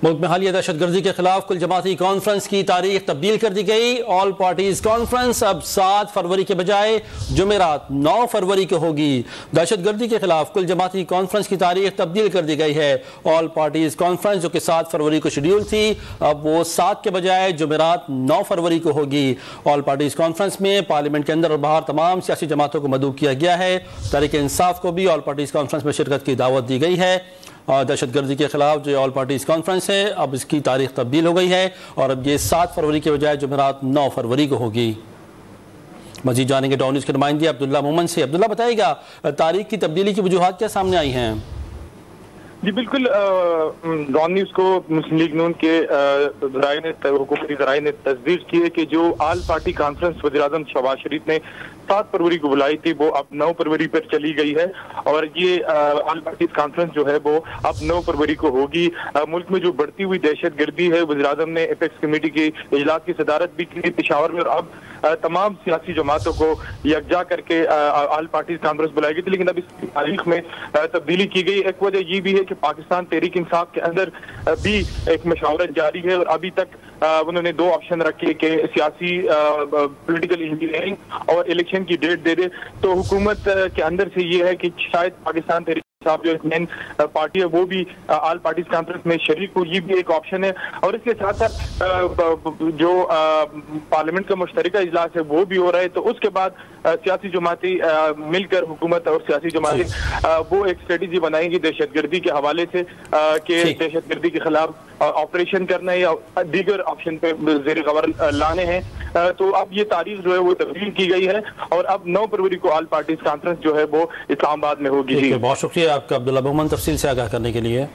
मुल्क में हालिया दहशतगर्दी के खिलाफ कुल जमाती कॉन्फ्रेंस की तारीख तब्दील कर दी गई। ऑल पार्टीज कॉन्फ्रेंस अब 7 फरवरी के बजाय जुमेरात 9 फरवरी को होगी। दहशतगर्दी के खिलाफ कुल जमाती कॉन्फ्रेंस की तारीख तब्दील कर दी गई है। ऑल पार्टीज कॉन्फ्रेंस जो कि 7 फरवरी को शेड्यूल थी, अब वो 7 के बजाय जुमेरात 9 फरवरी को होगी। ऑल पार्टीज कॉन्फ्रेंस में पार्लियामेंट के अंदर और बाहर तमाम सियासी जमातों को मदऊ किया गया है। तहरीक इंसाफ को भी ऑल पार्टीज कॉन्फ्रेंस में शिरकत की दावत दी गई है। दहशतगर्दी के खिलाफ जो ऑल पार्टीज कॉन्फ्रेंस है, अब इसकी तारीख तब्दील हो गई है और अब ये 7 फरवरी के बजाय जुमेरात 9 फरवरी को होगी। मजीद जानेंगे डॉन न्यूज़ के नुमाइंदे अब्दुल्ला मोमन से। अब्दुल्ला, बताइएगा तारीख की तब्दीली की वजूहात क्या सामने आई हैं? जी बिल्कुल, डॉन न्यूज़ को मुस्लिम लीग नून के हुकूमती ज़राए ने तस्दीक की है कि जो ऑल पार्टी कॉन्फ्रेंस वज़ीर-ए-आज़म शहबाज शरीफ ने 7 फरवरी को बुलाई थी, वो अब 9 फरवरी पर चली गई है और ये ऑल पार्टी कॉन्फ्रेंस जो है वो अब 9 फरवरी को होगी। मुल्क में जो बढ़ती हुई दहशतगर्दी है, वज़ीर-ए-आज़म ने एपेक्स कमेटी के इजलास की सदारत भी की पेशावर में, और अब तमाम सियासी जमातों को यकजा करके ऑल पार्टी कॉन्फ्रेंस बुलाई गई थी, लेकिन अब इसकी तारीख में तब्दीली की गई। एक वजह ये भी है कि पाकिस्तान तहरीक इंसाफ के अंदर भी एक मशावरत जारी है और अभी तक उन्होंने 2 ऑप्शन रखे कि सियासी पॉलिटिकल इंजीनियरिंग और इलेक्शन की डेट दे दे। तो हुकूमत के अंदर से ये है कि शायद पाकिस्तान तहरीक जो मेन पार्टी है वो भी ऑल पार्टीज कॉन्फ्रेंस में शरीक हो, ये भी एक ऑप्शन है। और इसके साथ साथ जो पार्लियामेंट का मुश्तरका इजलास है वो भी हो रहा है। तो उसके बाद सियासी जमाती मिलकर हुकूमत और सियासी जमाती वो एक स्ट्रेटेजी बनाएंगी दहशतगर्दी के हवाले से कि दहशतगर्दी के खिलाफ ऑपरेशन करना है या दीगर ऑप्शन पे ज़ेर गवर लाने हैं। तो अब ये तारीख जो है वो तब्दील की गई है और अब 9 फरवरी को ऑल पार्टीज कॉन्फ्रेंस जो है वो इस्लामाबाद में होगी। बहुत शुक्रिया आपका अब्दुल्ला मोहम्मद, तफसील से आगाह करने के लिए।